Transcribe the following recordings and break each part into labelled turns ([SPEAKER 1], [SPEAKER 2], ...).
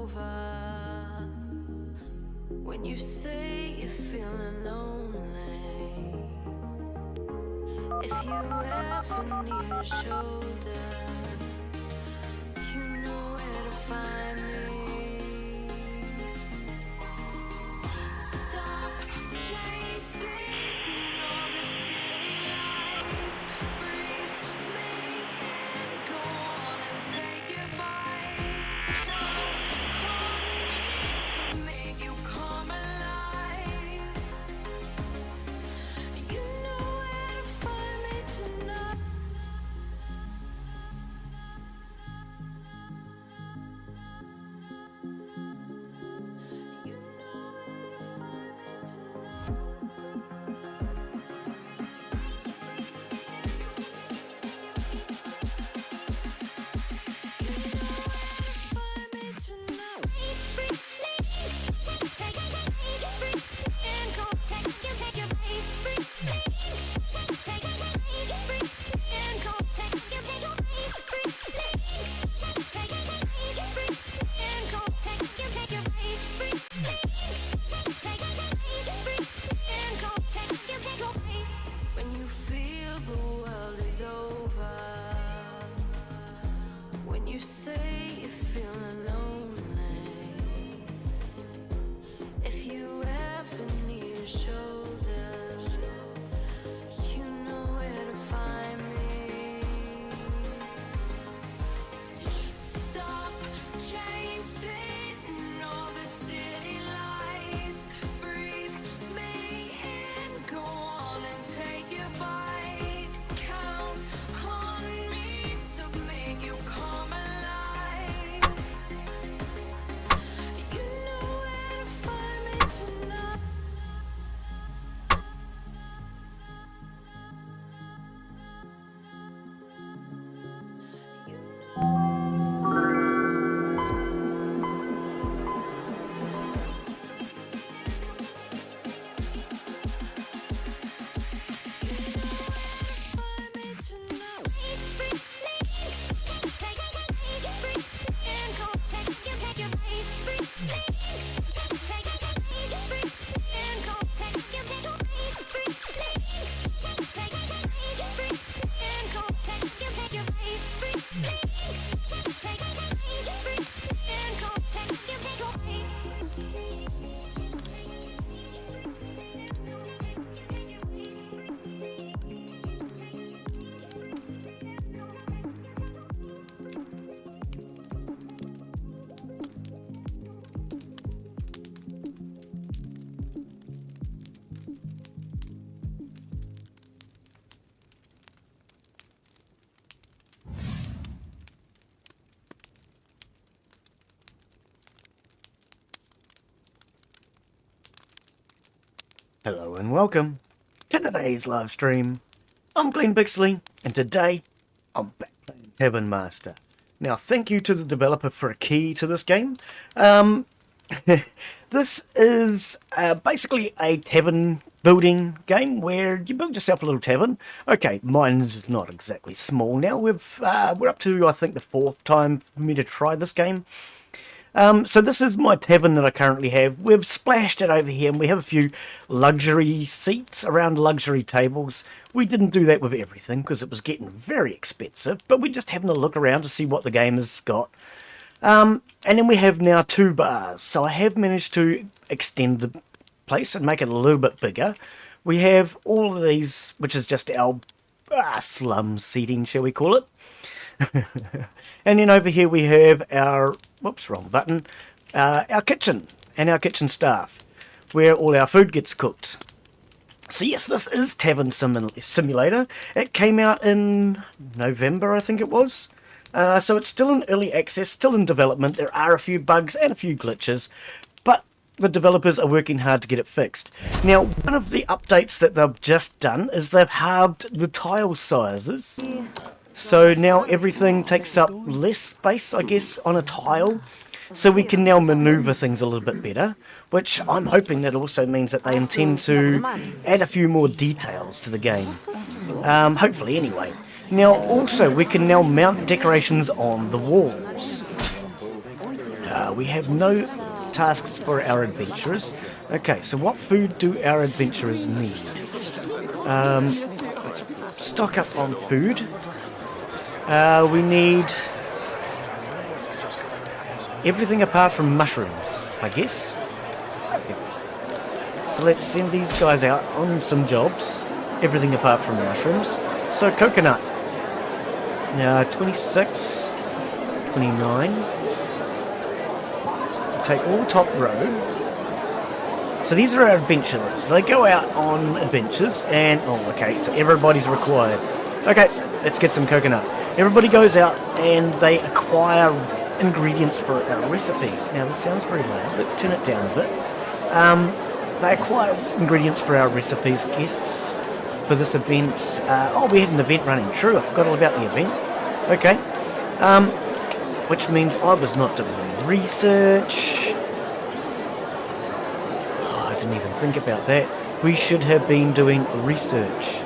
[SPEAKER 1] over. When you say you're feeling lonely, if you ever need a shoulder, you know where to find me. Stop chasing all the city lights. Breathe me in, go on and take your bite. Count on me to make you come alive. You know where to find me tonight. You know where to find me tonight. Find me tonight. When you feel the world is over, when you say you're feeling lonely, if you ever need a shoulder, you know where to find me. Stop chasing all the city lights. Breathe me in, go on and take your bite. Count on me to make you come alive. You know where to find me tonight. You know where to find me tonight.
[SPEAKER 2] Hello and welcome to today's live stream. I'm Glen Bixley, and today I'm back playing Tavern Master. Now, thank you to the developer for a key to this game. This is basically a tavern building game where you build yourself a little tavern. Okay, mine is not exactly small now. We're up to, I think, the 4th time for me to try this game. So this is my tavern that I currently have. We've splashed it over here and we have a few luxury seats around luxury tables. We didn't do that with everything because it was getting very expensive, but we're just having a look around to see what the game has got. And then we have now 2 bars. So I have managed to extend the place and make it a little bit bigger. We have all of these, which is just our slum seating, shall we call it. And then over here we have our, whoops, wrong button, our kitchen and our kitchen staff, where all our food gets cooked. So yes, this is Tavern Simulator. It came out in November, I think it was. So it's still in early access, still in development. There are a few bugs and a few glitches, but the developers are working hard to get it fixed. Now, one of the updates that they've just done is they've halved the tile sizes. So now everything takes up less space, I guess, on a tile. So we can now maneuver things a little bit better, which I'm hoping that also means that they intend to add a few more details to the game. Hopefully, anyway. Now, also, we can now mount decorations on the walls. We have no tasks for our adventurers. Okay, so what food do our adventurers need? Let's stock up on food. We need everything apart from mushrooms, I guess. So let's send these guys out on some jobs. Everything apart from mushrooms. So coconut. Now 26, 29. Take all the top row. So these are our adventurers. They go out on adventures and... Oh, okay, so everybody's required. Okay, let's get some coconut. Everybody goes out and they acquire ingredients for our recipes. Now this sounds very loud. Let's turn it down a bit. They acquire ingredients for our recipes. Guests for this event. We had an event running. True, I forgot all about the event. Okay. Which means I was not doing any research. I didn't even think about that. We should have been doing research.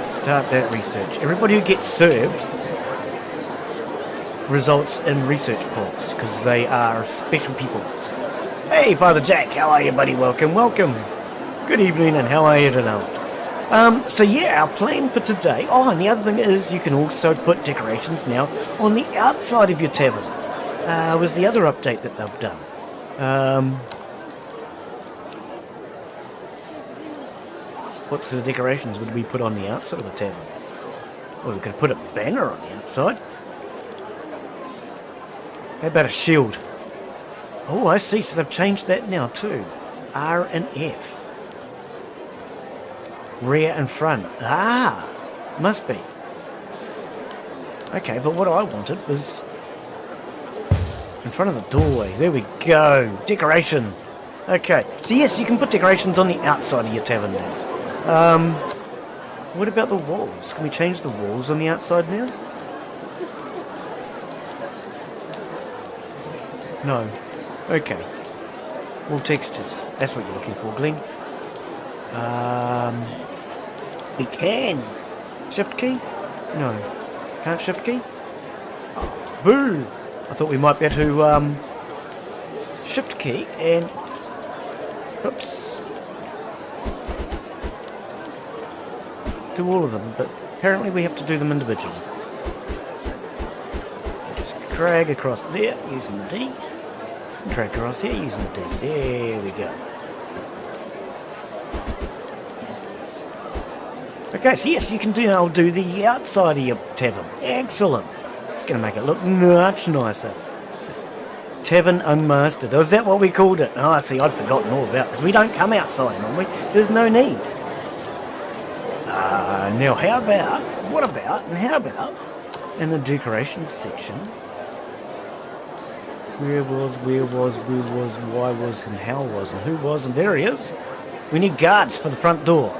[SPEAKER 2] Start that research. Everybody who gets served results in research points because they are special peoples. Hey, Father Jack, how are you, buddy? Welcome, welcome. Good evening, and how are you tonight? So yeah, our plan for today... Oh, and the other thing is you can also put decorations now on the outside of your tavern. Was the other update that they've done. What sort of decorations would we put on the outside of the tavern? Well, we could put a banner on the outside. How about a shield? Oh, I see, so they've changed that now too. R and F. Rear and front. Ah, must be. Okay, but what I wanted was in front of the doorway. There we go. Decoration. Okay, so yes, you can put decorations on the outside of your tavern now. What about the walls? Can we change the walls on the outside now? No. Okay. Wall textures. That's what you're looking for, Glen. We can. Shift key? No. Can't shift key? Oh, boo! I thought we might be able to shift key and... Oops. Do all of them, but apparently we have to do them individually. Just drag across there using D. Drag across here using D. There we go. Okay, so yes, you can now do the outside of your tavern. Excellent. It's going to make it look much nicer. Tavern Unmastered. Oh, is that what we called it? Oh, see, I'd forgotten all about it, because we don't come outside normally. There's no need. Now, how about in the decorations section, where was, why was, and how was, and who was, and there he is. We need guards for the front door.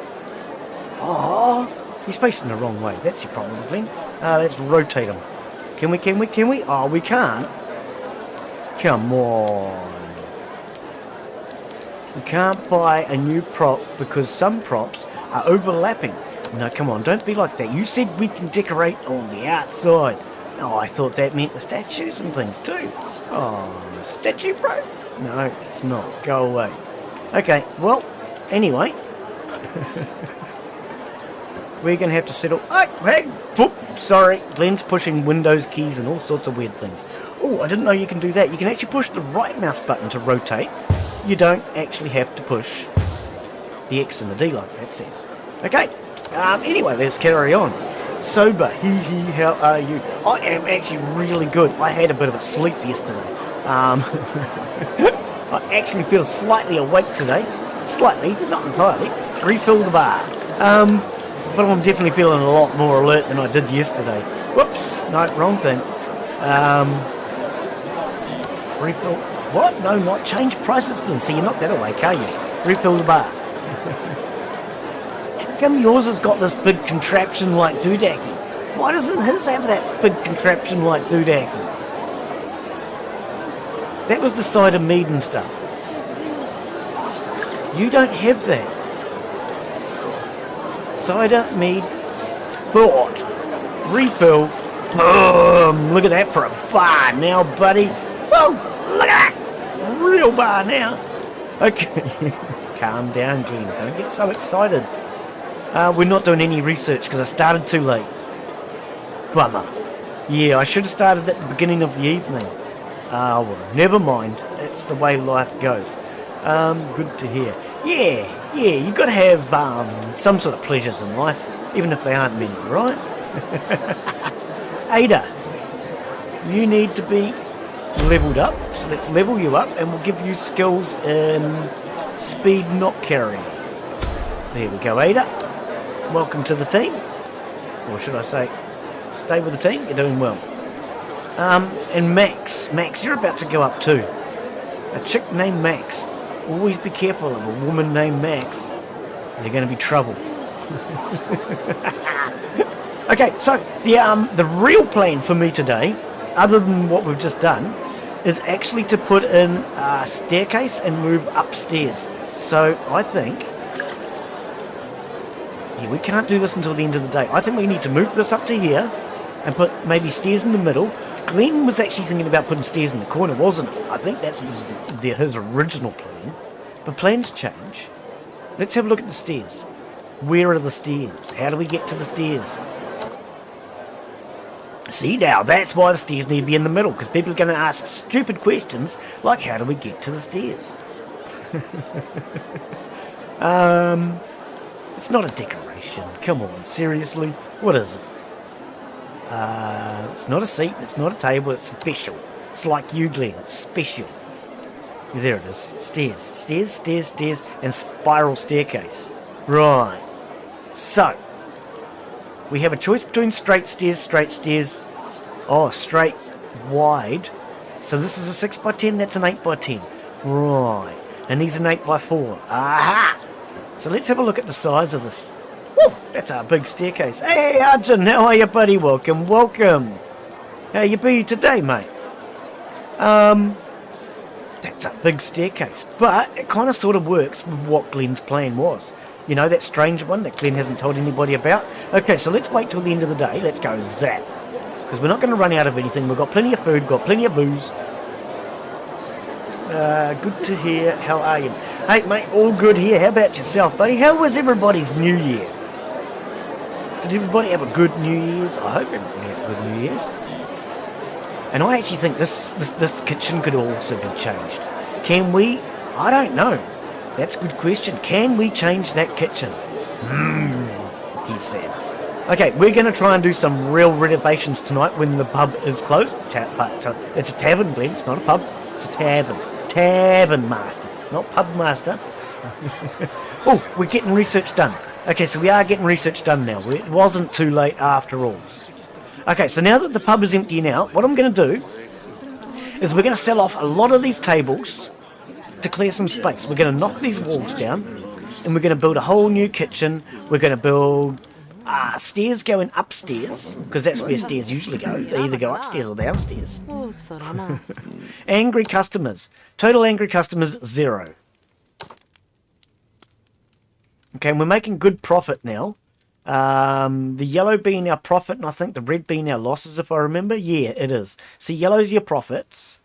[SPEAKER 2] Oh, he's facing the wrong way. That's your problem, Glen. Let's rotate him. Can we? Oh, we can't. Come on. We can't buy a new prop because some props are overlapping. No, come on, don't be like that. You said we can decorate on the outside. Oh, I thought that meant the statues and things too. Oh, statue, bro? No, it's not. Go away. Okay, well, anyway. We're going to have to settle... Oh, hey, whoop, sorry. Glen's pushing Windows keys and all sorts of weird things. Oh, I didn't know you can do that. You can actually push the right mouse button to rotate. You don't actually have to push the X and the D like that says. Okay. Anyway, let's carry on. Sober, how are you? I am actually really good. I had a bit of a sleep yesterday. I actually feel slightly awake today. Slightly, not entirely. Refill the bar. But I'm definitely feeling a lot more alert than I did yesterday. Whoops, no, wrong thing. Refill. What? No, not change prices again. See, you're not that awake, are you? Refill the bar. How come yours has got this big contraption like doodacky? Why doesn't his have that big contraption like doodacky? That was the cider mead and stuff. You don't have that. Cider mead thought. Refill. Boom. Look at that for a bar now, buddy. Whoa, look at that. Real bar now. Okay. Calm down, Glen. Don't get so excited. We're not doing any research because I started too late. Bummer. Yeah, I should have started at the beginning of the evening. Well, never mind. It's the way life goes. Good to hear. Yeah, you got to have some sort of pleasures in life, even if they aren't many, right? Ada, you need to be leveled up, so let's level you up, and we'll give you skills in speed not carrying. There we go, Ada. Welcome to the team. Or should I say, stay with the team, you're doing well. And Max, you're about to go up too. A chick named Max. Always be careful of a woman named Max. They're going to be trouble. Okay, so the real plan for me today, other than what we've just done, is actually to put in a staircase and move upstairs. So I think, yeah, we can't do this until the end of the day. I think we need to move this up to here and put maybe stairs in the middle. Glen was actually thinking about putting stairs in the corner, wasn't he? I think that was his original plan. But plans change. Let's have a look at the stairs. Where are the stairs? How do we get to the stairs? See now, that's why the stairs need to be in the middle, because people are going to ask stupid questions like, how do we get to the stairs? It's not a decoration. Come on, seriously? What is it? It's not a seat, it's not a table, it's special. It's like you, Glen, it's special. There it is. Stairs, and spiral staircase. Right. So, we have a choice between straight stairs. Oh, straight, wide. So this is a 6x10, that's an 8x10. Right. And these are an 8x4. Aha! So let's have a look at the size of this. Woo, that's our big staircase. Hey, Arjun, how are you, buddy? Welcome. How you be today, mate? That's a big staircase, but it kind of sort of works with what Glen's plan was. You know, that strange one that Glen hasn't told anybody about? Okay, so let's wait till the end of the day. Let's go zap. Because we're not going to run out of anything. We've got plenty of food, got plenty of booze. Good to hear. How are you? Hey, mate, all good here. How about yourself, buddy? How was everybody's New Year? Did everybody have a good New Year's? I hope everybody had a good New Year's. And I actually think this kitchen could also be changed. Can we? I don't know. That's a good question. Can we change that kitchen? He says. Okay, we're going to try and do some real renovations tonight when the pub is closed. So it's a tavern, Glen. It's not a pub. It's a tavern. Tavern Master, not Pub Master. Oh, we're getting research done. Okay, so we are getting research done now. It wasn't too late after all. Okay, so now that the pub is empty now, what I'm going to do is we're going to sell off a lot of these tables to clear some space. We're going to knock these walls down and we're going to build a whole new kitchen. We're going to build stairs going upstairs, because that's where stairs usually go. They either go upstairs or downstairs. Angry customers. Total angry customers, 0. Okay, and we're making good profit now. The yellow being our profit, and I think the red being our losses, if I remember. Yeah, it is. So yellow's your profits,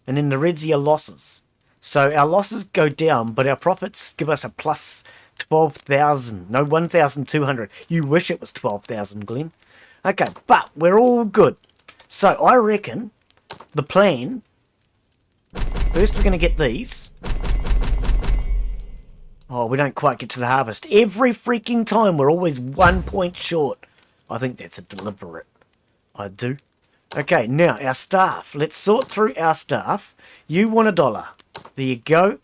[SPEAKER 2] and then the red's your losses. So our losses go down, but our profits give us a plus 12,000. No, 1,200. You wish it was 12,000, Glen. Okay, but we're all good. So I reckon the plan, first we're going to get these. Oh, we don't quite get to the harvest. Every freaking time we're always 1 point short. I think that's a deliberate. I do. Okay, now our staff. Let's sort through our staff. You want $1. There you go.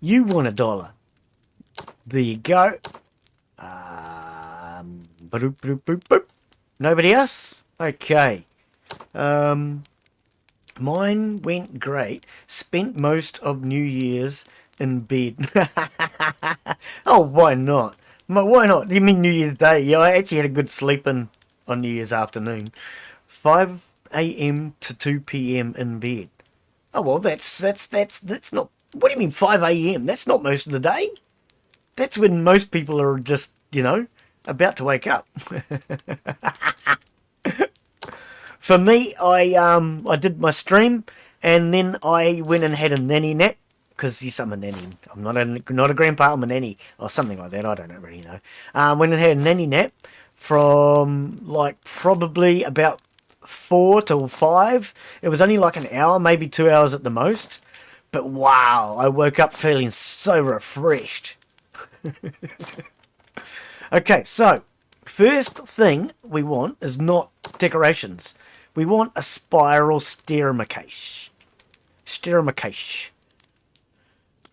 [SPEAKER 2] You want $1. There you go. Boop, boop, boop, boop. Nobody else? Okay. Mine went great. Spent most of New Year's in bed. Oh, why not? Why not? You mean New Year's Day? Yeah, I actually had a good sleep on New Year's afternoon. 5 a.m. to 2 p.m. in bed. Oh, well, that's not... What do you mean 5 a.m.? That's not most of the day. That's when most people are just, you know, about to wake up. For me, I did my stream, and then I went and had a nanny nap, because yes, I'm a nanny. I'm not a grandpa, I'm a nanny, or something like that, I don't really know. Went and had a nanny nap from, like, probably about 4 till 5. It was only like an hour, maybe 2 hours at the most. But wow, I woke up feeling so refreshed. Okay, so first thing we want is not decorations. We want a spiral staircase.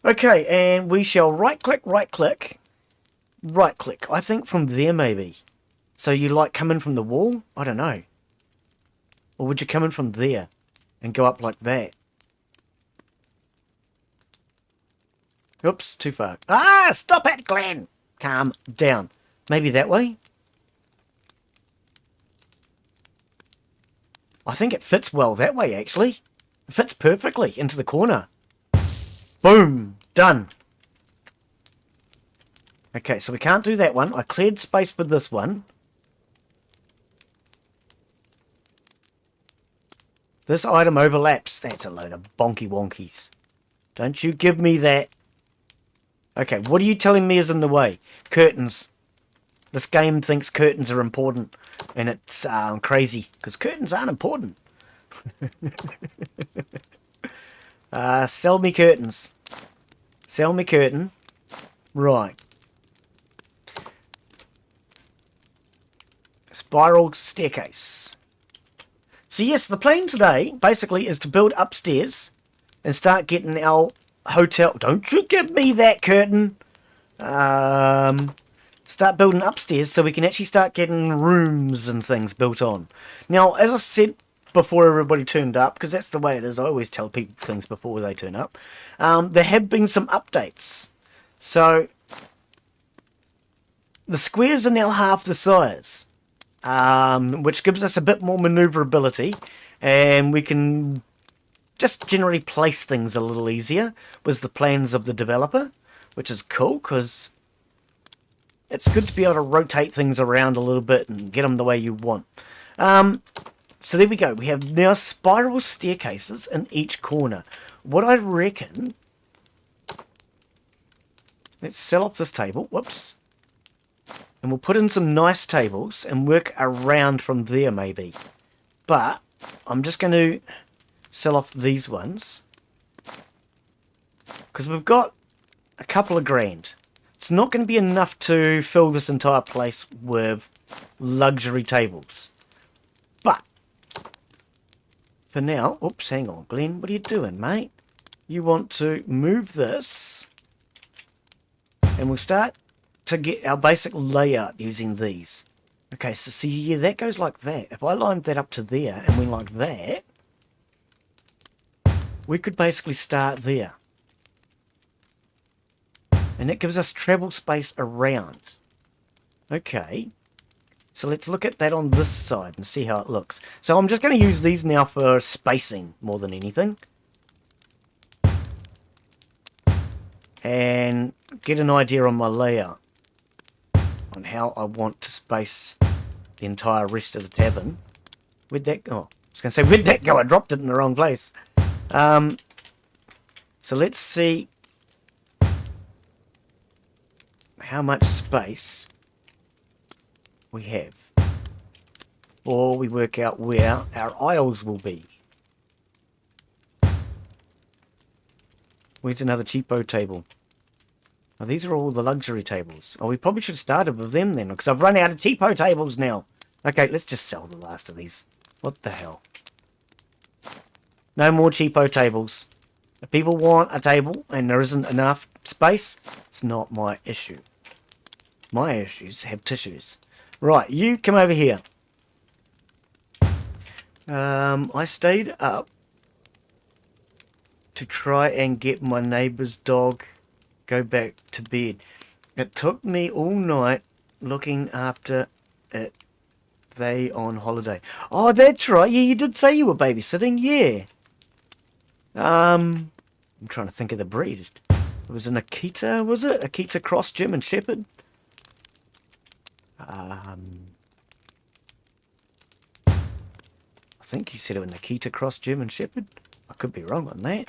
[SPEAKER 2] Okay, and we shall right click. I think from there maybe. So you like come in from the wall? I don't know. Or would you come in from there and go up like that? Oops, too far. Ah, stop it, Glen! Calm down. Maybe that way? I think it fits well that way, actually. It fits perfectly into the corner. Boom! Done. Okay, so we can't do that one. I cleared space for this one. This item overlaps. That's a load of bonky wonkies. Don't you give me that. Okay, what are you telling me is in the way? Curtains. This game thinks curtains are important, and it's crazy, because curtains aren't important. Sell me curtains. Sell me curtain. Right. Spiral staircase. So yes, the plan today, basically, is to build upstairs and start getting our hotel. Don't you give me that curtain. Start building upstairs so we can actually start getting rooms and things built on. Now, as I said before everybody turned up, because that's the way it is, I always tell people things before they turn up, there have been some updates. So, the squares are now half the size, which gives us a bit more maneuverability, and we can just generally place things a little easier, was the plans of the developer, which is cool, because it's good to be able to rotate things around a little bit and get them the way you want. So there we go. We have now spiral staircases in each corner. What I reckon... Let's sell off this table. Whoops. And we'll put in some nice tables and work around from there maybe. But I'm just going to sell off these ones, because we've got a couple of grand. It's not going to be enough to fill this entire place with luxury tables. But, for now... Oops, hang on, Glenn. What are you doing, mate? You want to move this. And we'll start to get our basic layout using these. Okay, so see, yeah, that goes like that. If I lined that up to there and went like that, we could basically start there. And it gives us travel space around. Okay. So let's look at that on this side and see how it looks. So I'm just going to use these now for spacing more than anything. And get an idea on my layout. On how I want to space the entire rest of the tavern. Where'd that go? I was going to say, where'd that go? I dropped it in the wrong place. So let's see how much space we have before we work out where our aisles will be. Where's another cheapo table? Oh, these are all the luxury tables. Oh, we probably should have started with them then, because I've run out of cheapo tables now. Okay, let's just sell the last of these. What the hell? No more cheapo tables. If people want a table and there isn't enough space, it's not my issue. My issues have tissues. Right, you come over here. I stayed up to try and get my neighbour's dog go back to bed. It took me all night looking after it. They on holiday. Oh, that's right. Yeah, you did say you were babysitting. Yeah. I'm trying to think of the breed. It was an Akita, was it? Akita cross German Shepherd. I think you said it was Nikita Cross German Shepherd. I could be wrong on that.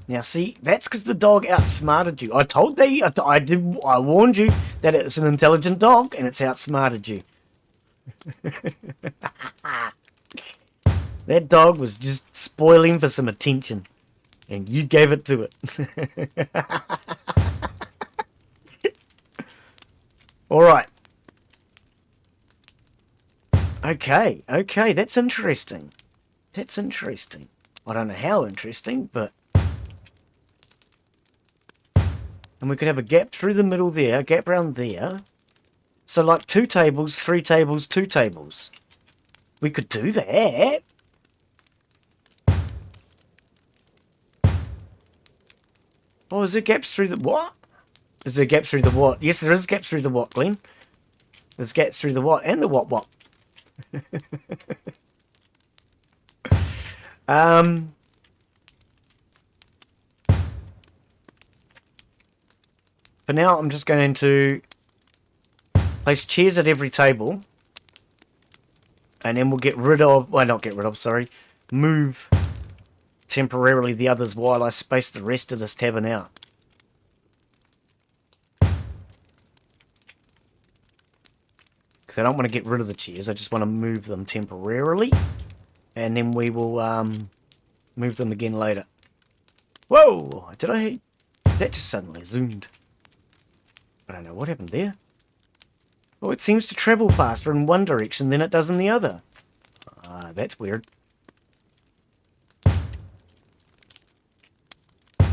[SPEAKER 2] Now, see, that's because the dog outsmarted you. I told you, I warned you that it's an intelligent dog, and it's outsmarted you. That dog was just spoiling for some attention, and you gave it to it. All right. Okay, that's interesting. That's interesting. I don't know how interesting, but... And we could have a gap through the middle there, a gap around there. So like 2 tables, 3 tables, 2 tables. We could do that. Oh, is there gaps through the what? Is there gaps through the what? Yes, there is gaps through the what, Glen. There's gaps through the what and the what. For now, I'm just going to place chairs at every table. And then we'll get rid of... Well, not get rid of, sorry. Move temporarily the others while I space the rest of this tavern out. Because I don't want to get rid of the chairs. I just want to move them temporarily. And then we will move them again later. Whoa! Did I... That just suddenly zoomed. I don't know what happened there. Oh, it seems to travel faster in one direction than it does in the other. That's weird.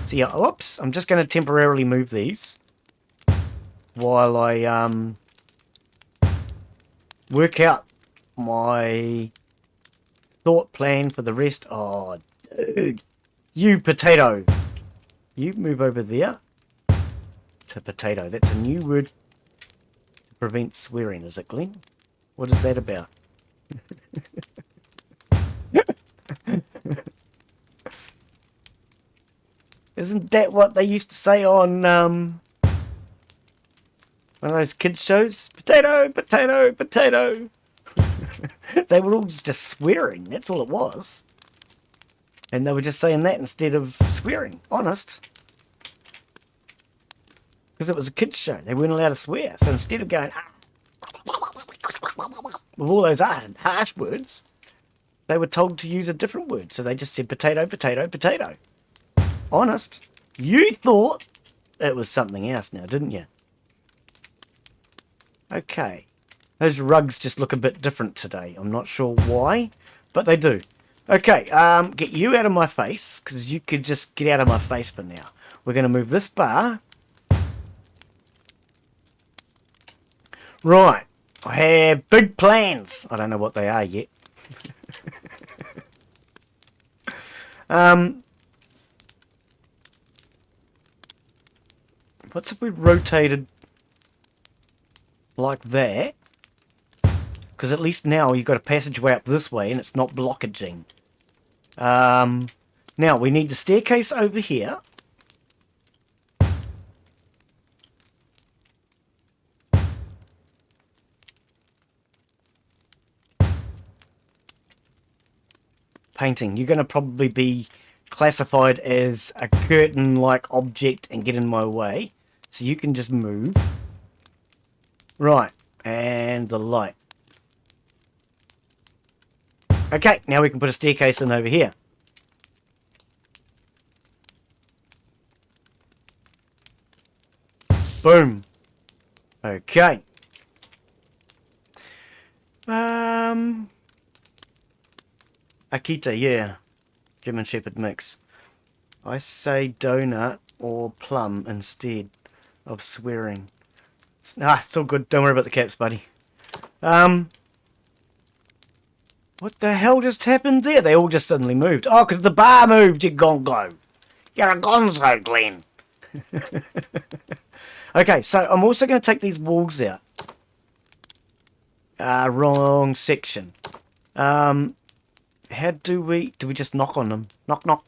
[SPEAKER 2] So yeah, oops, I'm just going to temporarily move these while I work out my thought plan for the rest. Oh, dude. You potato. You move over there to potato. That's a new word to prevent swearing, is it, Glen? What is that about? Isn't that what they used to say on one of those kids shows? Potato, potato, potato. They were all just swearing. That's all it was. And they were just saying that instead of swearing. Honest. Because it was a kids show. They weren't allowed to swear. So instead of going with all those harsh words, they were told to use a different word. So they just said potato, potato, potato. Honest. You thought it was something else now, didn't you? Okay. Those rugs just look a bit different today. I'm not sure why, but they do. Okay, get you out of my face, because you could just get out of my face for now. We're going to move this bar. Right. I have big plans. I don't know what they are yet. What's if we rotated like that? Because at least now you've got a passageway up this way and it's not blockaging. Now we need the staircase over here. Painting. You're going to probably be classified as a curtain-like object and get in my way. So you can just move. Right. And the light. Okay, now we can put a staircase in over here. Boom. Okay. Akita, yeah. German Shepherd mix. I say donut or plum instead of swearing. It's all good. Don't worry about the caps, buddy. What the hell just happened there? They all just suddenly moved. Oh, because the bar moved, you gongo. You're a gonzo, Glen. Okay, so I'm also going to take these walls out. Wrong section. How do we just knock on them? Knock, knock.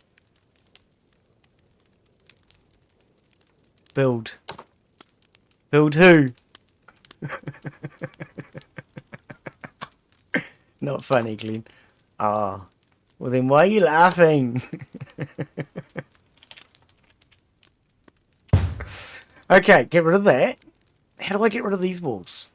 [SPEAKER 2] Build. Build who? Not funny, Glen. Ah. Well then why are you laughing? Okay, get rid of that. How do I get rid of these walls?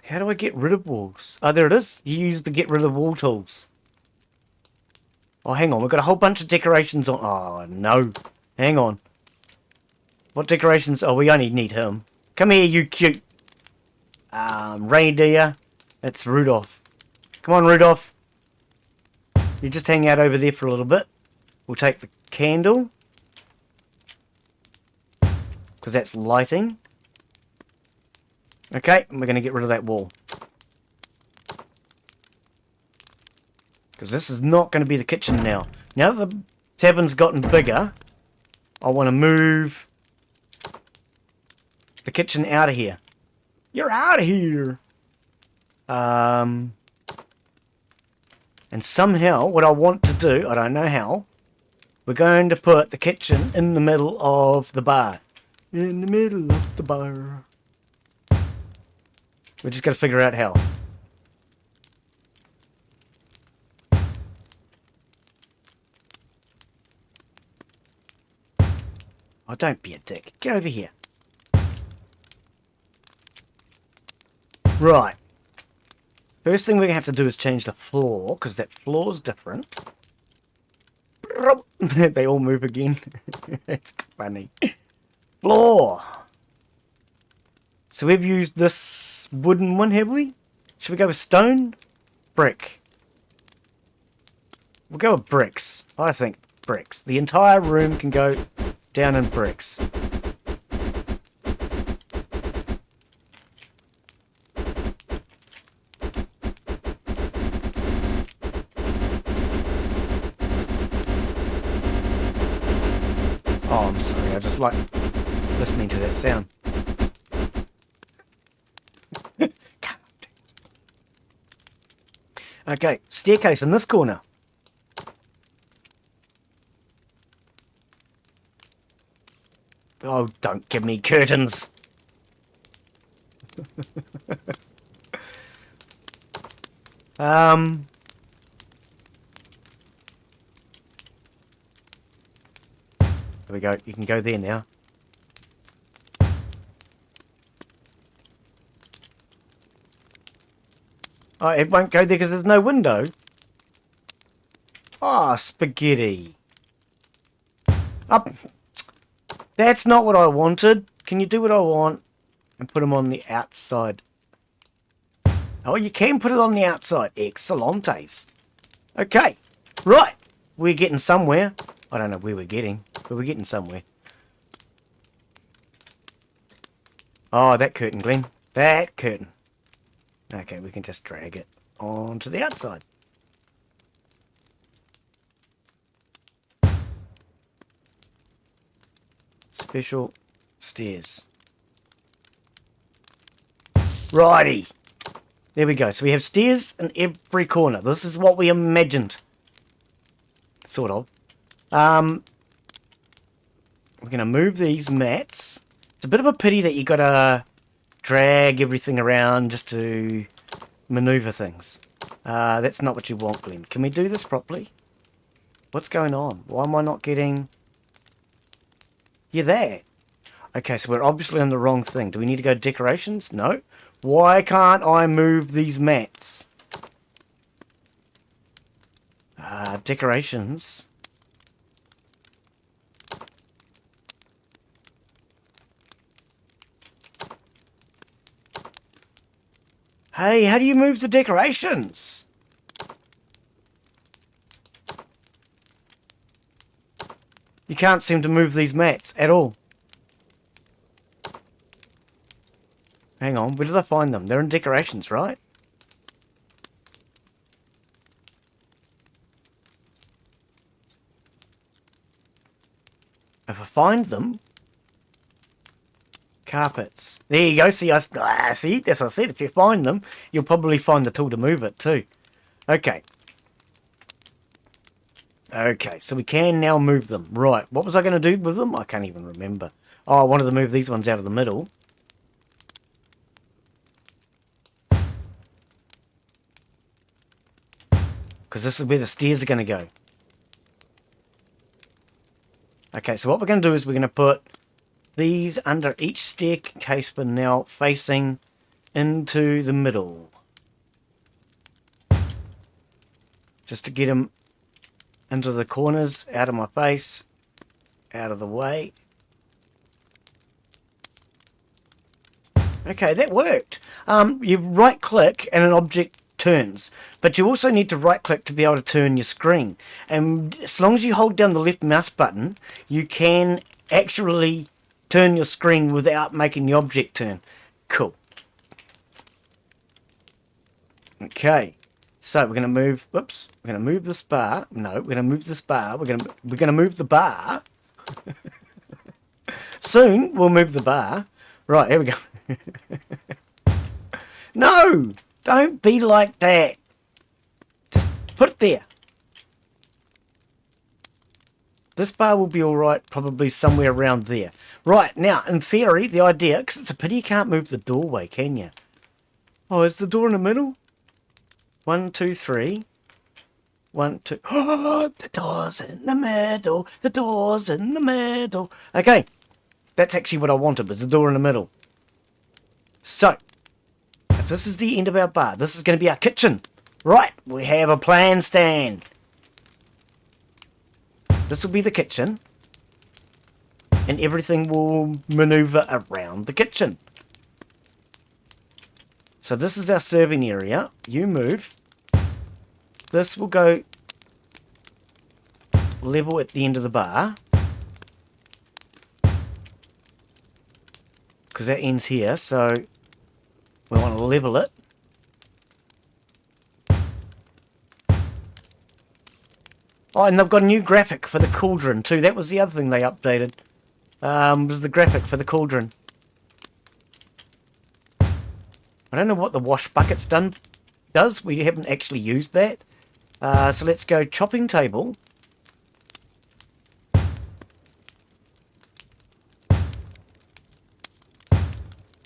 [SPEAKER 2] How do I get rid of walls? Oh, there it is. You use the get rid of wall tools. Oh, hang on. We've got a whole bunch of decorations on. Oh, no. Hang on. What decorations? Oh, we only need him. Come here, you cute. Reindeer. That's Rudolph. Come on, Rudolph. You just hang out over there for a little bit. We'll take the candle. Because that's lighting. Okay, and we're going to get rid of that wall. Because this is not going to be the kitchen now. Now that the tavern's gotten bigger, I want to move the kitchen out of here. You're out of here! And somehow, what I want to do, I don't know how, we're going to put the kitchen in the middle of the bar. In the middle of the bar. We just got to figure out how. Oh, don't be a dick. Get over here. Right. First thing we're going to have to do is change the floor, because that floor's different. They all move again. It's funny. Floor. So we've used this wooden one, have we? Should we go with stone? Brick. We'll go with bricks. I think bricks. The entire room can go down in bricks. Oh, I'm sorry. I just like listening to that sound. Okay, staircase in this corner. Oh, don't give me curtains. There we go. You can go there now. Oh, it won't go there because there's no window. Oh, spaghetti. Up. That's not what I wanted. Can you do what I want and put them on the outside? Oh, you can put it on the outside. Excelentes. Okay. Right. We're getting somewhere. I don't know where we're getting, but we're getting somewhere. Oh, that curtain, Glen. That curtain. Okay, we can just drag it onto the outside. Special stairs. Righty. There we go. So we have stairs in every corner. This is what we imagined. Sort of. We're going to move these mats. It's a bit of a pity that you got to drag everything around just to maneuver things. That's not what you want, Glen. Can we do this properly? What's going on? Why am I not getting... You're there. Okay, so we're obviously on the wrong thing. Do we need to go to decorations? No. Why can't I move these mats? Decorations. Hey, how do you move the decorations? You can't seem to move these mats at all. Hang on, where did I find them? They're in decorations, right? If I find them... Carpets. There you go. See, see, that's what I said. If you find them, you'll probably find the tool to move it too. Okay. Okay, so we can now move them. Right, what was I going to do with them? I can't even remember. Oh, I wanted to move these ones out of the middle. Because this is where the stairs are going to go. Okay, so what we're going to do is we're going to put these under each staircase but now facing into the middle. Just to get them into the corners, out of my face, out of the way. Okay, that worked. You right click and an object turns, but you also need to right click to be able to turn your screen. And as long as you hold down the left mouse button, you can actually turn your screen without making the object turn. Cool. Okay. So we're going to move, whoops, we're going to move this bar. No, we're going to move this bar. We're going to move the bar. Soon we'll move the bar. Right, here we go. No, don't be like that. Just put it there. This bar will be all right, probably somewhere around there. Right, now, in theory, the idea, because it's a pity you can't move the doorway, can you? Oh, is the door in the middle? 1, 2, 3. 1, 2. Oh, the door's in the middle. The door's in the middle. Okay, that's actually what I wanted, was the door in the middle. So, if this is the end of our bar, this is going to be our kitchen. Right, we have a plan stand. This will be the kitchen. And everything will maneuver around the kitchen. So this is our serving area. You move. This will go level at the end of the bar. Because that ends here, so we want to level it. Oh, and they've got a new graphic for the cauldron too. That was the other thing they updated. Was the graphic for the cauldron. I don't know what the wash bucket's does. We haven't actually used that. So let's go chopping table.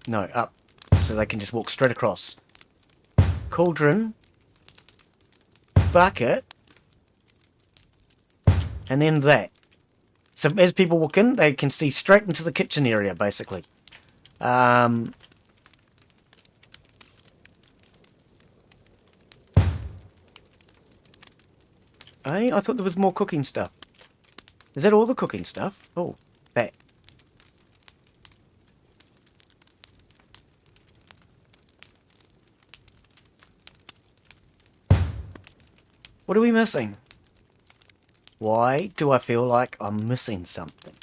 [SPEAKER 2] No, up. So they can just walk straight across. Cauldron. Bucket. And then that. So as people walk in, they can see straight into the kitchen area, basically. I thought there was more cooking stuff. Is that all the cooking stuff? Oh, that. What are we missing? Why do I feel like I'm missing something?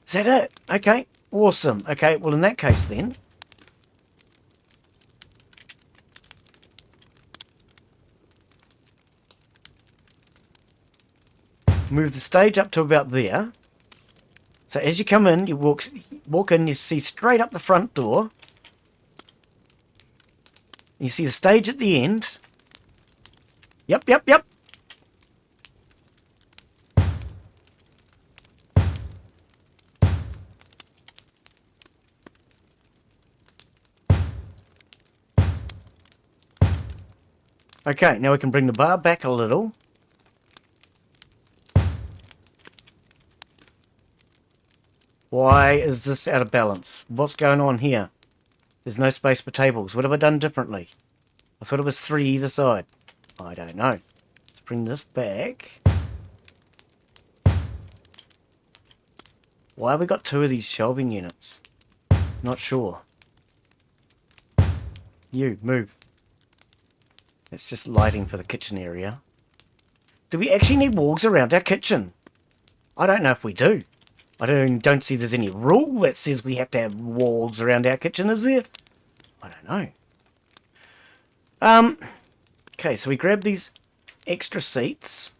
[SPEAKER 2] Is that it? Okay, awesome. Okay, well in that case then, move the stage up to about there. So as you come in, you walk in, you see straight up the front door. You see the stage at the end. Yep. Okay, now we can bring the bar back a little. Why is this out of balance? What's going on here? There's no space for tables. What have I done differently? I thought it was 3 either side. I don't know. Let's bring this back. Why have we got 2 of these shelving units? Not sure. You, move. It's just lighting for the kitchen area. Do we actually need walls around our kitchen? I don't know if we do. I don't see there's any rule that says we have to have walls around our kitchen, is there? I don't know. Okay, so we grab these extra seats.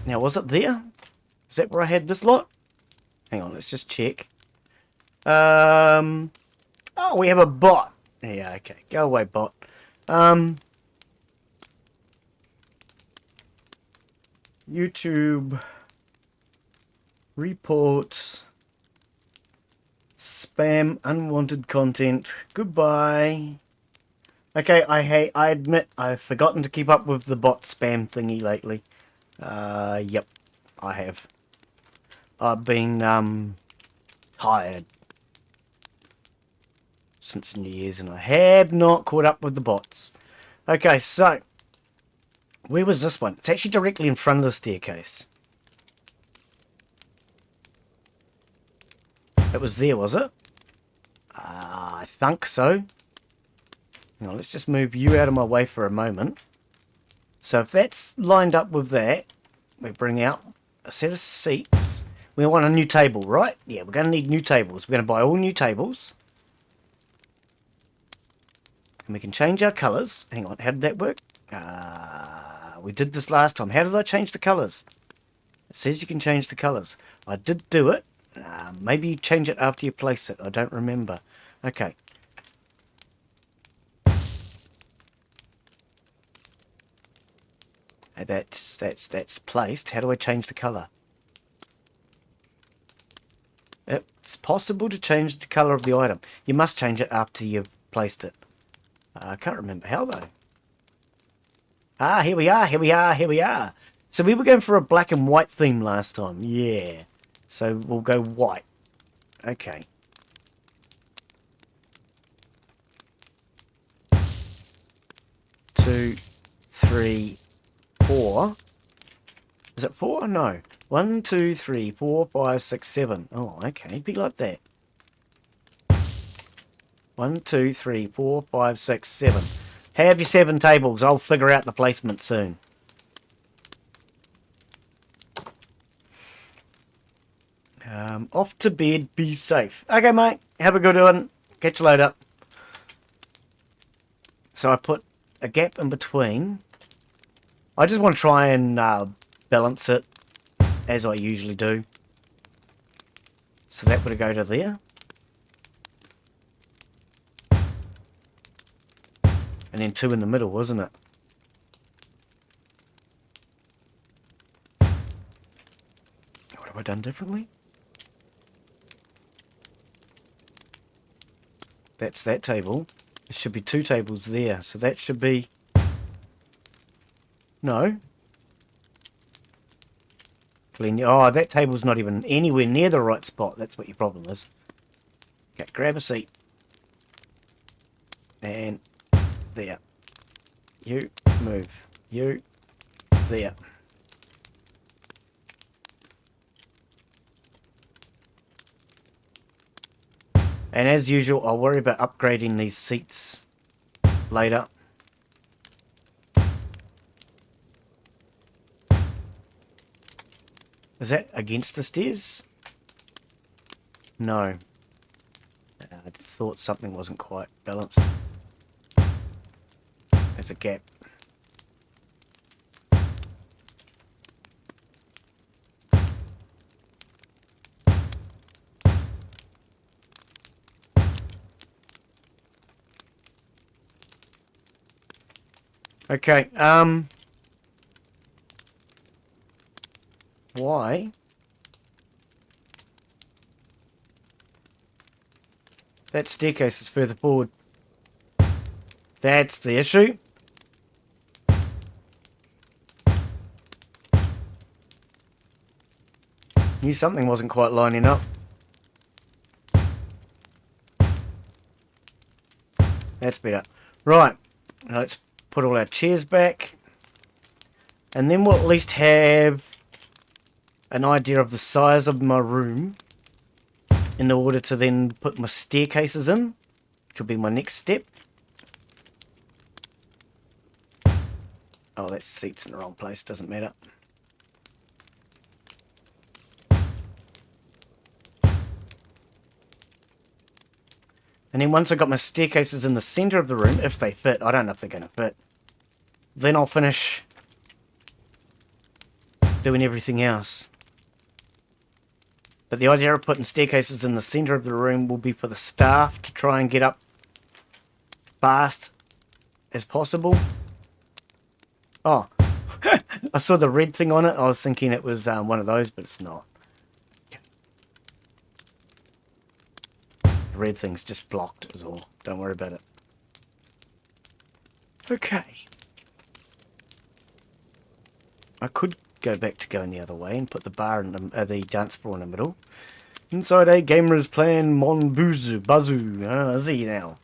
[SPEAKER 2] Now, was it there? Is that where I had this lot? Hang on, let's just check. Oh, we have a bot. Yeah, okay. Go away, bot. YouTube reports spam unwanted content. Goodbye. Okay, I admit I've forgotten to keep up with the bot spam thingy lately. Yep, I have. I've been tired since New Year's and I have not caught up with the bots. Okay, so where was this one? It's actually directly in front of the staircase. It was there, was it? I think so. Hang on, let's just move you out of my way for a moment. So if that's lined up with that, we bring out a set of seats. We want a new table, right? Yeah, we're going to need new tables. We're going to buy all new tables. And we can change our colours. Hang on, how did that work? We did this last time. How did I change the colours? It says you can change the colours. I did do it. Maybe you change it after you place it. I don't remember. Okay. That's placed. How do I change the colour? It's possible to change the colour of the item. You must change it after you've placed it. I can't remember how though. Here we are. So we were going for a black and white theme last time. Yeah. So we'll go white. Okay. Two, three, 4. Is it 4? No. 1, 2, 3, 4, 5, 6, 7. Oh, okay. Be like that. 1, 2, 3, 4, 5, 6, 7. Have your 7 tables. I'll figure out the placement soon. Off to bed. Be safe. Okay, mate. Have a good one. Catch you later. So I put a gap in between. I just want to try and balance it as I usually do. So that would go to there. And then 2 in the middle, wasn't it? What have I done differently? That's that table. There should be 2 tables there. So that should be... No. Glen, oh, that table's not even anywhere near the right spot. That's what your problem is. Okay, grab a seat. And there. You move. You there. And as usual, I'll worry about upgrading these seats later. Is that against the stairs? No. I thought something wasn't quite balanced. There's a gap. Okay, why? That staircase is further forward. That's the issue. Knew something wasn't quite lining up. That's better. Right, now let's put all our chairs back. And then we'll at least have an idea of the size of my room in order to then put my staircases in, which will be my next step. Oh, that seat's in the wrong place, doesn't matter. And then once I've got my staircases in the centre of the room, if they fit, I don't know if they're going to fit, then I'll finish doing everything else. But the idea of putting staircases in the centre of the room will be for the staff to try and get up fast as possible. Oh, I saw the red thing on it. I was thinking it was one of those, but it's not. The red thing's just blocked is all. Don't worry about it. Okay. I could go back to going the other way and put the bar in the dance floor in the middle. Inside a gamer is playing Mon Bazoo. Is he now?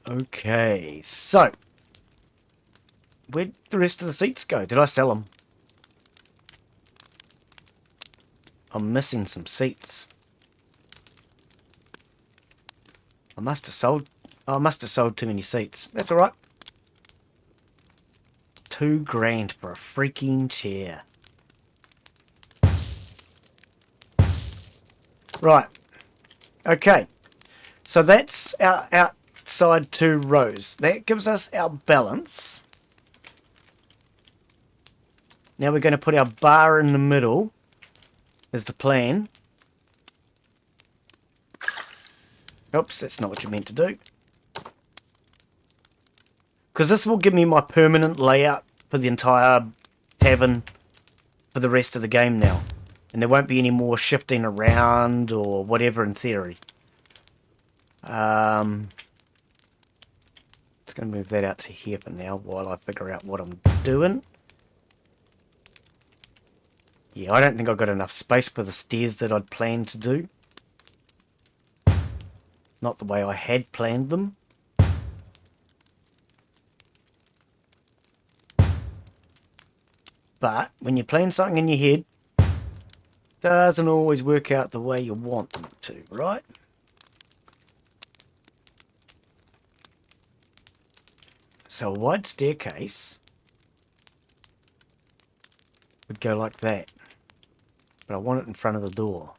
[SPEAKER 2] Okay, so where'd the rest of the seats go? Did I sell them? I'm missing some seats. I must have sold too many seats. That's alright. $2,000 for a freaking chair. Right. Okay. So that's our outside 2 rows. That gives us our balance. Now we're going to put our bar in the middle. Is the plan. Oops, that's not what you meant to do. Because this will give me my permanent layout for the entire tavern for the rest of the game now. And there won't be any more shifting around or whatever in theory. Just going to move that out to here for now while I figure out what I'm doing. Yeah, I don't think I've got enough space for the stairs that I'd planned to do. Not the way I had planned them. But when you plan something in your head, it doesn't always work out the way you want them to, right? So a wide staircase would go like that. But I want it in front of the door.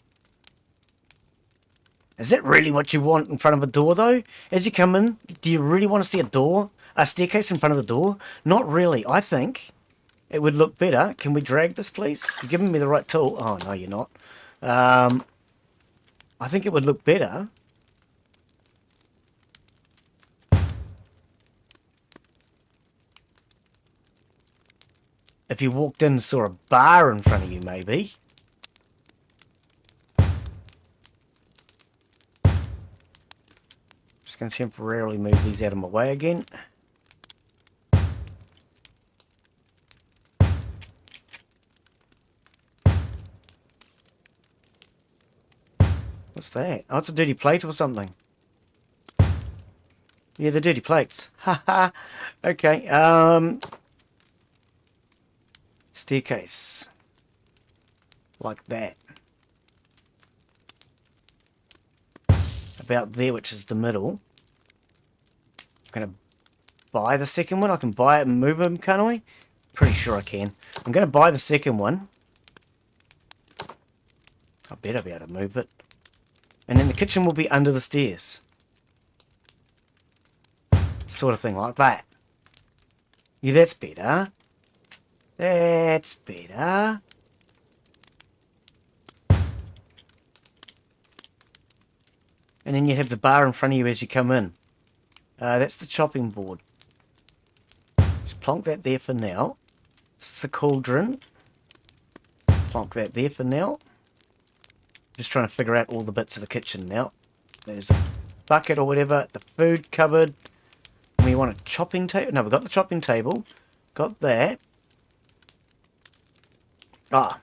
[SPEAKER 2] Is that really what you want in front of a door, though? As you come in, do you really want to see a staircase in front of the door? Not really. I think it would look better. Can we drag this, please? You're giving me the right tool. Oh, no, you're not. I think it would look better if you walked in and saw a bar in front of you, maybe. Just going to temporarily move these out of my way again. What's that? Oh, it's a dirty plate or something. Yeah, the dirty plates. Haha. Okay, staircase. Like that. About there, which is the middle. I'm going to buy the second one. I can buy it and move them, can't I? Pretty sure I can. I'm going to buy the second one. I better be able to move it. And then the kitchen will be under the stairs. Sort of thing like that. Yeah, that's better. That's better. And then you have the bar in front of you as you come in. That's the chopping board. Just plonk that there for now. It's the cauldron. Plonk that there for now. Just trying to figure out all the bits of the kitchen now. There's a bucket or whatever. The food cupboard. We want a chopping table. No, we've got the chopping table. Got that. Ah.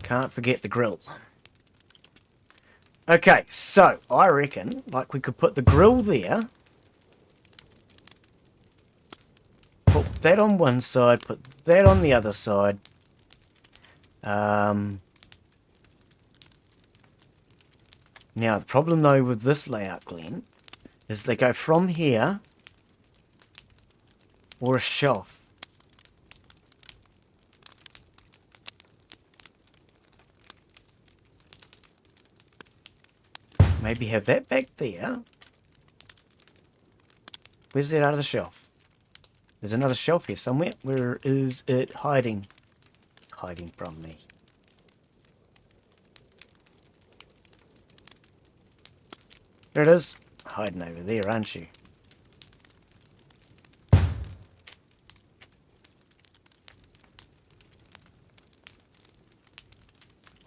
[SPEAKER 2] Can't forget the grill. Okay, so I reckon like we could put the grill there. Put that on one side. Put that on the other side. Now, the problem, though, with this layout, Glen, is they go from here or a shelf. Maybe have that back there. Where's that other shelf? There's another shelf here somewhere. Where is it hiding? Hiding from me. There it is. hiding over there, aren't you?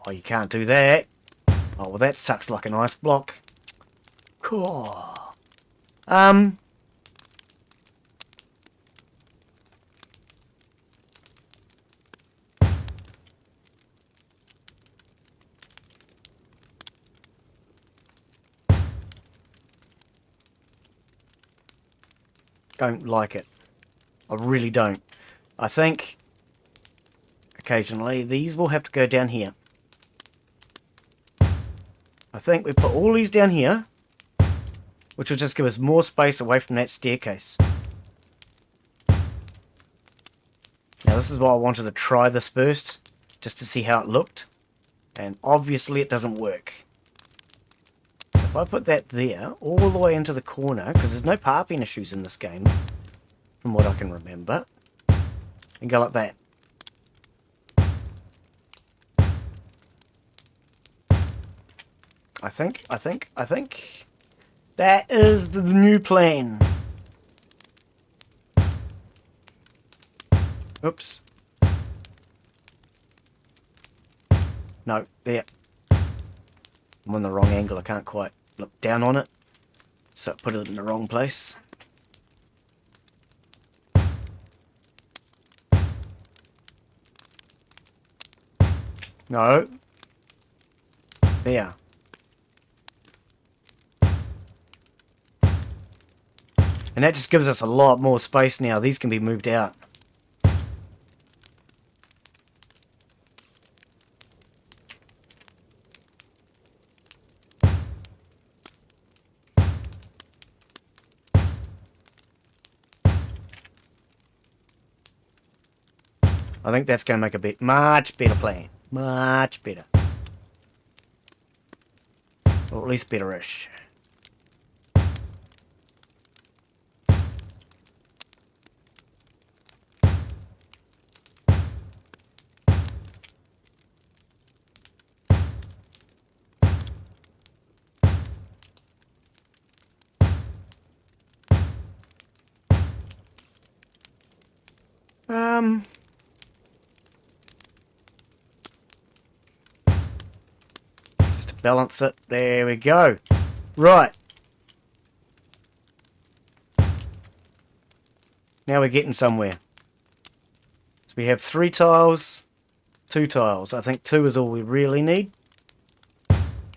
[SPEAKER 2] Oh, you can't do that. Oh, well, that sucks like an ice block. Cool. Don't like it. I really don't. I think occasionally these will have to go down here. I think we put all these down here, which will just give us more space away from that staircase. Now this is why I wanted to try this first, just to see how it looked. And obviously it doesn't work. So if I put that there, all the way into the corner, because there's no parking issues in this game, from what I can remember, and go like that. I think that is the new plan. Oops. No, there. I'm on the wrong angle. I can't quite look down on it. So I put it in the wrong place. No. There. And that just gives us a lot more space now. These can be moved out. I think that's going to make a much better plan. Much better. Or at least better-ish. Just to balance it. There we go. Right. Now we're getting somewhere. So we have 3 tiles, 2 tiles. I think 2 is all we really need.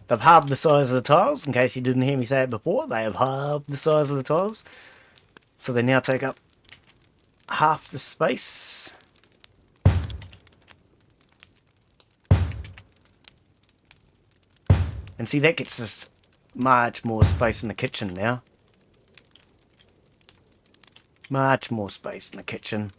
[SPEAKER 2] They've halved the size of the tiles. In case you didn't hear me say it before, they have halved the size of the tiles. So they now take up half the space. And see, that gets us much more space in the kitchen now. Much more space in the kitchen.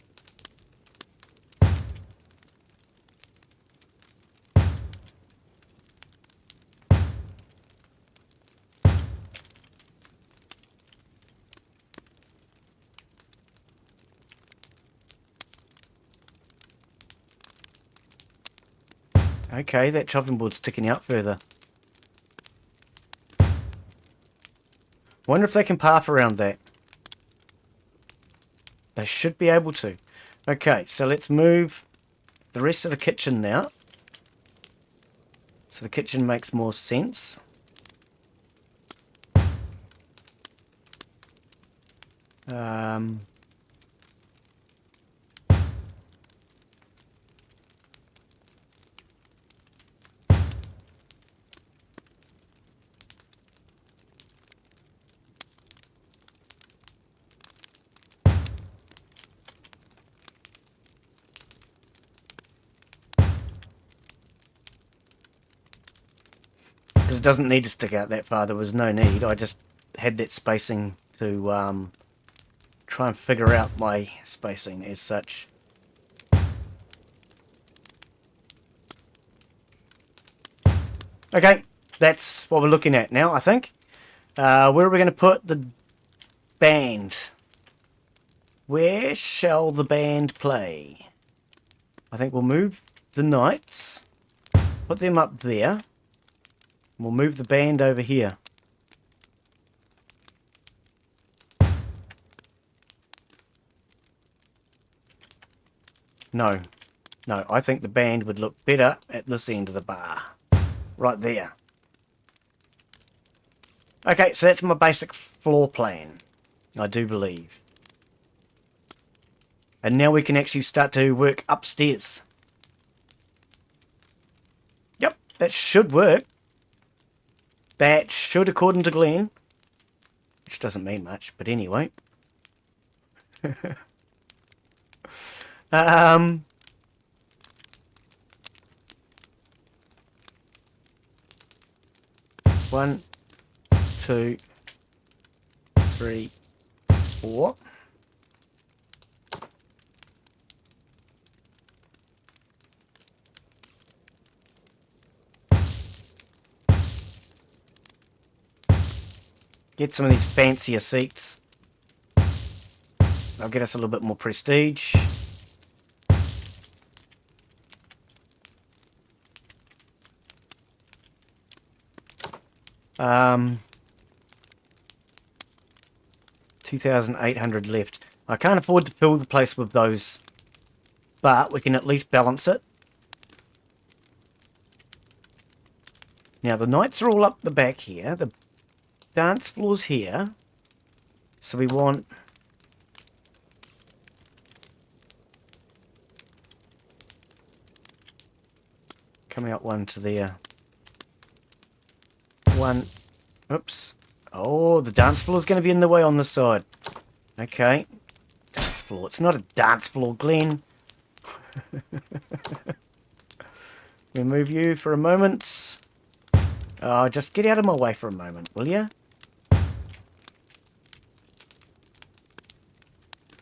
[SPEAKER 2] Okay, that chopping board's sticking out further. Wonder if they can path around that. They should be able to. Okay, so let's move the rest of the kitchen now. So the kitchen makes more sense. Because it doesn't need to stick out that far. There was no need. I just had that spacing to try and figure out my spacing as such. Okay, that's what we're looking at now, I think. Where are we going to put the band? Where shall the band play? I think we'll move the knights. Put them up there. We'll move the band over here. No. No, I think the band would look better at this end of the bar. Right there. Okay, so that's my basic floor plan. I do believe. And now we can actually start to work upstairs. Yep, that should work. That should, according to Glen. Which doesn't mean much, but anyway. One, two, three, four. Get some of these fancier seats. They'll get us a little bit more prestige. Um, 2,800 left. I can't afford to fill the place with those, but we can at least balance it. Now the nights are all up the back here. The dance floor's here. So we want... coming out one to there. One. Oops. Oh, the dance floor's going to be in the way on this side. Okay. Dance floor. It's not a dance floor, Glen. Remove you for a moment. Oh, just get out of my way for a moment, will you?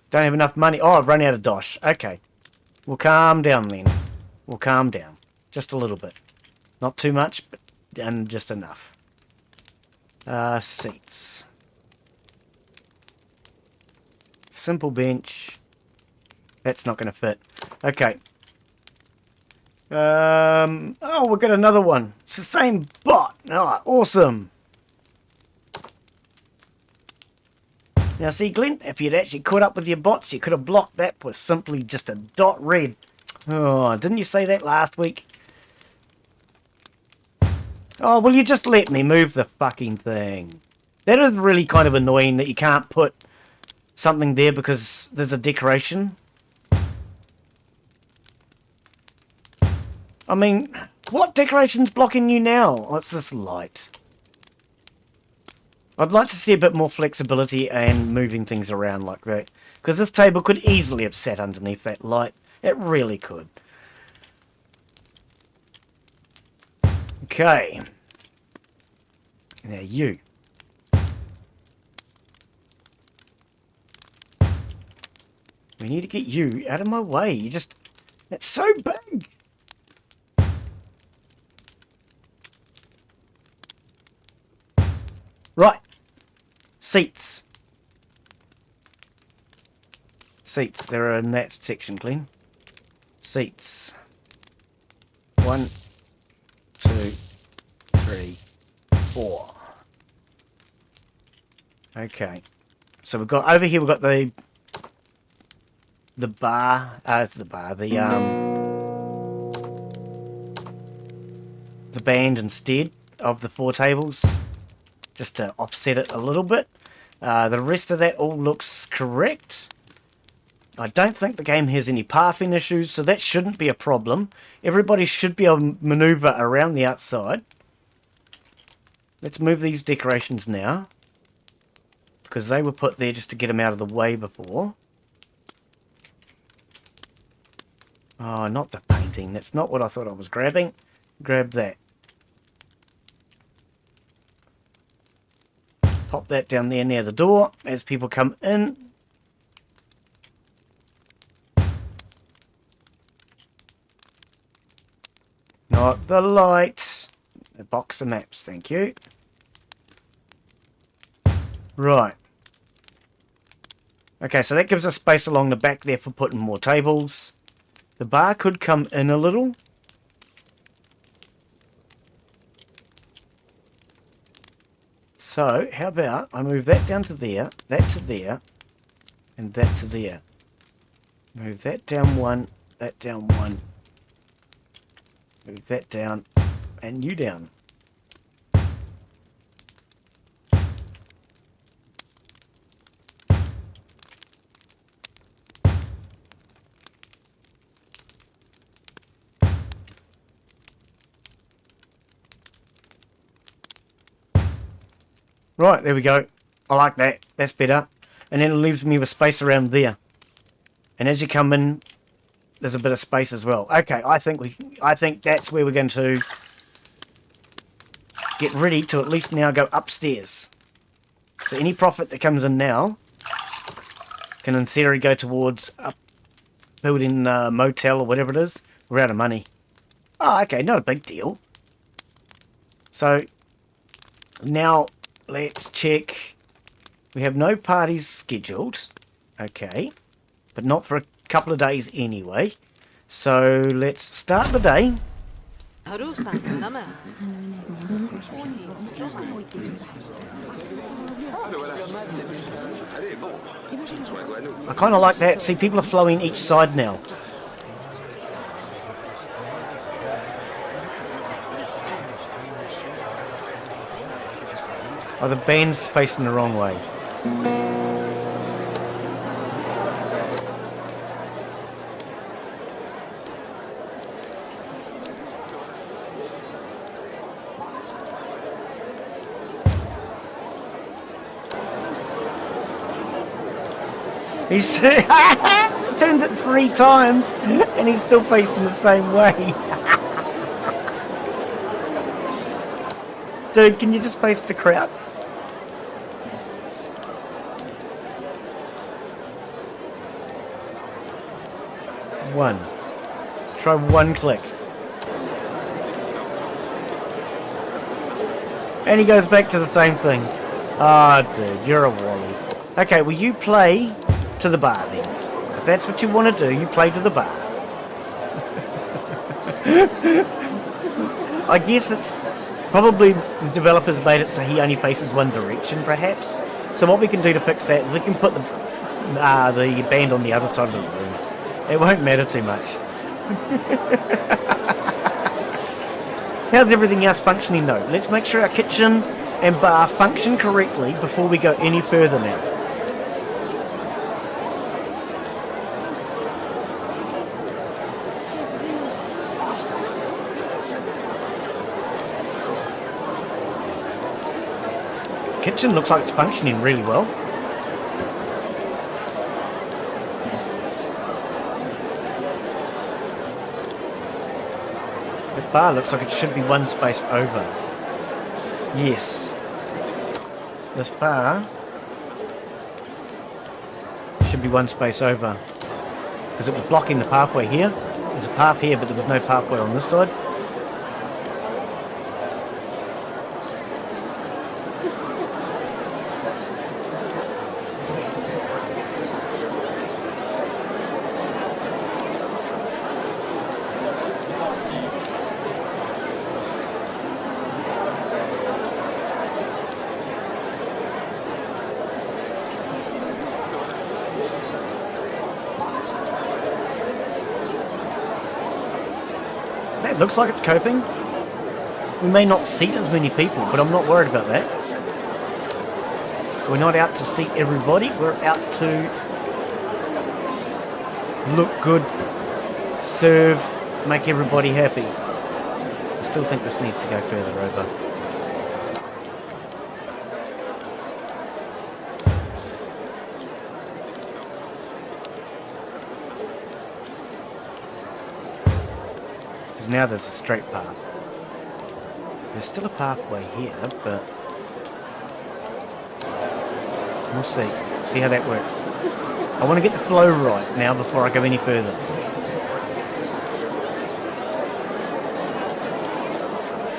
[SPEAKER 2] Don't have enough money. Oh, I've run out of dosh. Okay. We'll calm down then. We'll calm down. Just a little bit. Not too much, but and just enough. Seats. Simple bench. That's not going to fit. Okay. Oh, we've got another one. It's the same bot. Oh, awesome. Now see, Glen, if you'd actually caught up with your bots, you could have blocked that with simply just a dot red. Oh, didn't you say that last week? Oh, will you just let me move the fucking thing? That is really kind of annoying that you can't put something there because there's a decoration. I mean, what decoration's blocking you now? What's this light? I'd like to see a bit more flexibility and moving things around like that. Because this table could easily have sat underneath that light. It really could. Okay. Now you. We need to get you out of my way. You just... That's so big. Right. Seats. Seats. They're in that section, Glen. Seats. 1, 2, 3, 4. Okay. So we've got over here. We've got the bar. It's the bar. The band instead of the 4 tables, just to offset it a little bit. The rest of that all looks correct. I don't think the game has any pathing issues, so that shouldn't be a problem. Everybody should be able to maneuver around the outside. Let's move these decorations now, because they were put there just to get them out of the way before. Oh, not the painting. That's not what I thought I was grabbing. Grab that. Pop that down there near the door as people come in. Not the lights. A box of maps, thank you. Right. Okay, so that gives us space along the back there for putting more tables. The bar could come in a little. So, how about I move that down to there, that to there, and that to there. Move that down 1, that down 1. Move that down, and you down. Right, there we go. I like that. That's better. And then it leaves me with space around there. And as you come in, there's a bit of space as well. Okay, I think that's where we're going to get ready to at least now go upstairs. So any profit that comes in now can in theory go towards building a motel or whatever it is. We're out of money. Oh, okay, not a big deal. So now let's check. We have no parties scheduled. Okay. But not for a couple of days anyway. So let's start the day. I kind of like that. See, people are flowing each side now. Oh, the band's facing the wrong way. He's turned it 3 times and he's still facing the same way. Dude, can you just face the crowd? One. Let's try 1 click. And he goes back to the same thing. Ah, oh, dude, you're a wally. Okay, well you play to the bar then. If that's what you want to do, you play to the bar. I guess it's probably the developers made it so he only faces one direction, perhaps. So what we can do to fix that is we can put the band on the other side of the room. It won't matter too much. How's everything else functioning though? Let's make sure our kitchen and bar function correctly before we go any further now. Kitchen looks like it's functioning really well. The bar looks like it should be 1 space over. Yes. This bar should be 1 space over. Because it was blocking the pathway here. There's a path here, but there was no pathway on this side. It looks like it's coping. We may not seat as many people, but I'm not worried about that. We're not out to seat everybody. We're out to look good, serve, make everybody happy. I still think this needs to go further over. Now there's a straight path. There's still a pathway here, but we'll see. See how that works. I want to get the flow right now before I go any further.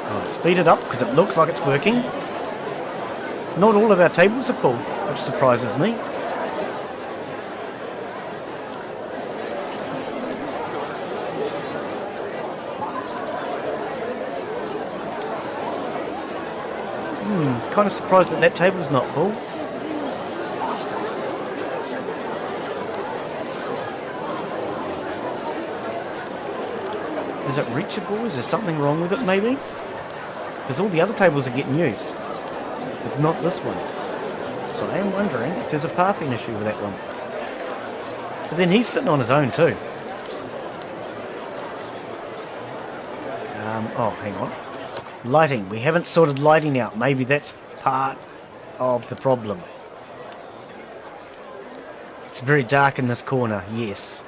[SPEAKER 2] Alright, speed it up because it looks like it's working. Not all of our tables are full, which surprises me. Kind of surprised that table's not full. Is it reachable? Is there something wrong with it, maybe? Because all the other tables are getting used, but not this one. So I am wondering if there's a pathing issue with that one. But then he's sitting on his own too. Oh, hang on. Lighting. We haven't sorted lighting out. Maybe that's part of the problem. It's very dark in this corner, yes.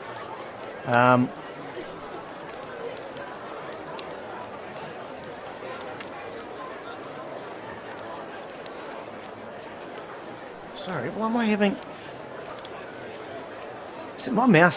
[SPEAKER 2] Sorry, why am I having... Is it my mouse